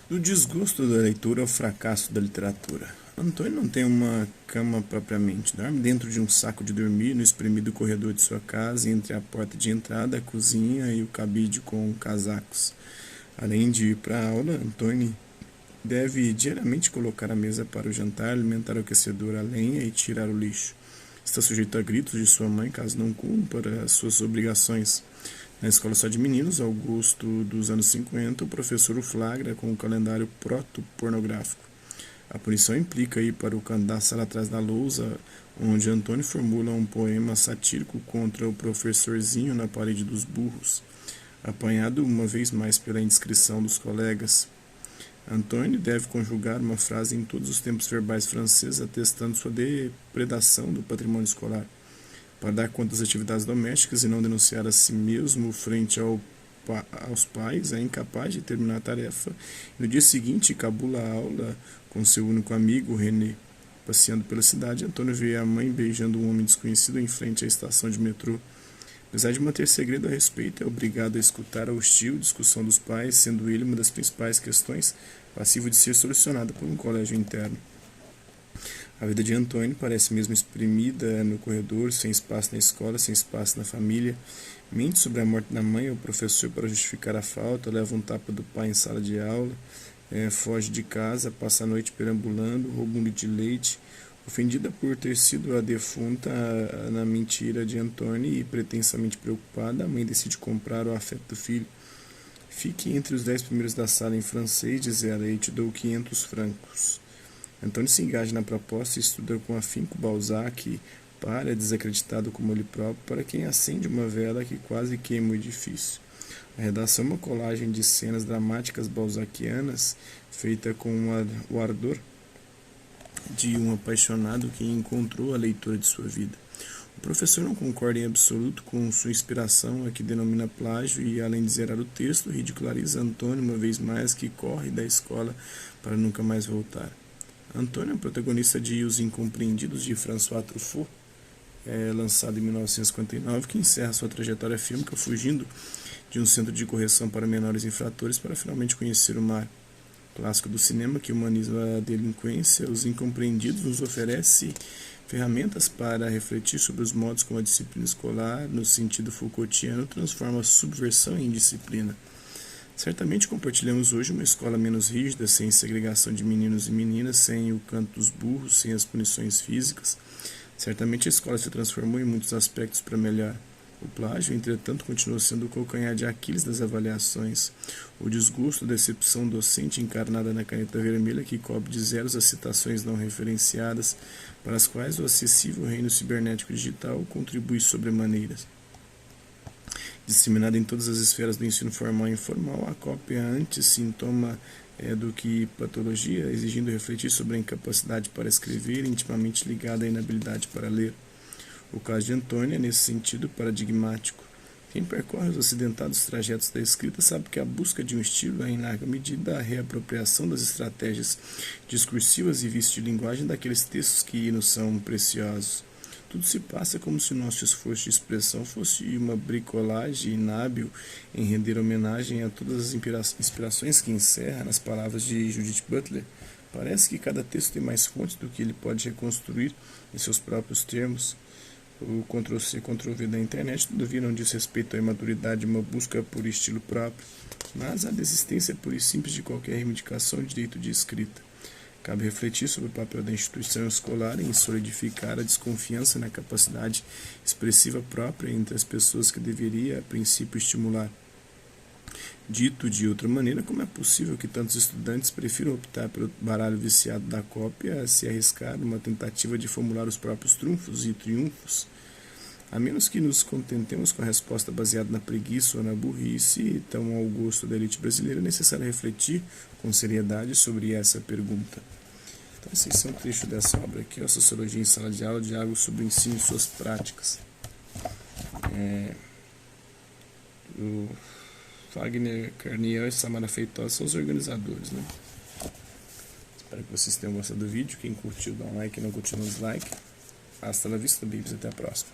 Do desgosto da leitura ao fracasso da literatura. Antônio não tem uma cama propriamente. Dorme dentro de um saco de dormir no espremido corredor de sua casa, entre a porta de entrada, a cozinha e o cabide com casacos. Além de ir para a aula, Antônio deve diariamente colocar a mesa para o jantar, alimentar o aquecedor a lenha e tirar o lixo. Está sujeito a gritos de sua mãe caso não cumpra suas obrigações. Na escola só de meninos, ao gosto dos anos 50, o professor o flagra com o calendário proto-pornográfico. A punição implica ir para o canto da sala atrás da lousa, onde Antônio formula um poema satírico contra o professorzinho na parede dos burros, apanhado uma vez mais pela indiscrição dos colegas. Antônio deve conjugar uma frase em todos os tempos verbais franceses atestando sua depredação do patrimônio escolar. Para dar conta das atividades domésticas e não denunciar a si mesmo frente aos pais, é incapaz de terminar a tarefa. No dia seguinte, cabula a aula com seu único amigo, René. Passeando pela cidade, Antônio vê a mãe beijando um homem desconhecido em frente à estação de metrô. Apesar de manter segredo a respeito, é obrigado a escutar a hostil discussão dos pais, sendo ele uma das principais questões passível de ser solucionada por um colégio interno. A vida de Antônio parece mesmo exprimida no corredor, sem espaço na escola, sem espaço na família. Mente sobre a morte da mãe ao professor para justificar a falta, leva um tapa do pai em sala de aula, foge de casa, passa a noite perambulando, rouba um litro de leite. Ofendida por ter sido a defunta na mentira de Antônio e pretensamente preocupada, a mãe decide comprar o afeto do filho. Fique entre os 10 primeiros da sala em francês, diz ela, e te dou 500 francos. Antônio se engaja na proposta e estuda com afinco Balzac, desacreditado como ele próprio, para quem acende uma vela que quase queima o edifício. A redação é uma colagem de cenas dramáticas balzaquianas, feita com o ardor de um apaixonado que encontrou a leitura de sua vida. O professor não concorda em absoluto com sua inspiração, a que denomina plágio, e, além de zerar o texto, ridiculariza Antônio uma vez mais, que corre da escola para nunca mais voltar. Antônio é o protagonista de Os Incompreendidos, de François Truffaut, lançado em 1959, que encerra sua trajetória fílmica fugindo de um centro de correção para menores infratores para finalmente conhecer o mar. Clássico do cinema que humaniza a delinquência, Os Incompreendidos nos oferece ferramentas para refletir sobre os modos como a disciplina escolar, no sentido Foucaultiano, transforma a subversão em disciplina. Certamente compartilhamos hoje uma escola menos rígida, sem segregação de meninos e meninas, sem o canto dos burros, sem as punições físicas. Certamente a escola se transformou em muitos aspectos para melhor. O plágio, entretanto, continua sendo o calcanhar de Aquiles das avaliações. O desgosto, a decepção docente encarnada na caneta vermelha que cobre de zeros as citações não referenciadas, para as quais o acessível reino cibernético digital contribui sobremaneiras. Disseminada em todas as esferas do ensino formal e informal, a cópia é antes sintoma do que patologia, exigindo refletir sobre a incapacidade para escrever, intimamente ligada à inabilidade para ler. O caso de Antônio é, nesse sentido, paradigmático. Quem percorre os acidentados trajetos da escrita sabe que a busca de um estilo é, em larga medida, a reapropriação das estratégias discursivas e vícios de linguagem daqueles textos que nos são preciosos. Tudo se passa como se nosso esforço de expressão fosse uma bricolagem inábil em render homenagem a todas as inspirações que encerra nas palavras de Judith Butler. Parece que cada texto tem mais fontes do que ele pode reconstruir em seus próprios termos. O Ctrl-C, Ctrl-V da internet, todavia, não diz respeito à imaturidade de uma busca por estilo próprio, mas à desistência pura e simples de qualquer reivindicação de direito de escrita. Cabe refletir sobre o papel da instituição escolar em solidificar a desconfiança na capacidade expressiva própria entre as pessoas que deveria, a princípio, estimular. Dito de outra maneira, como é possível que tantos estudantes prefiram optar pelo baralho viciado da cópia a se arriscar numa tentativa de formular os próprios trunfos e triunfos? A menos que nos contentemos com a resposta baseada na preguiça ou na burrice, tão ao gosto da elite brasileira, é necessário refletir com seriedade sobre essa pergunta. Então, esses são um trecho dessa obra aqui, a Sociologia em Sala de Aula, diálogo sobre o ensino e suas práticas. O Wagner Carniel e Samara Feitosa são os organizadores, né? Espero que vocês tenham gostado do vídeo. Quem curtiu, dá um like, quem não curtiu, dá um dislike. Hasta la vista, bibs. Até a próxima.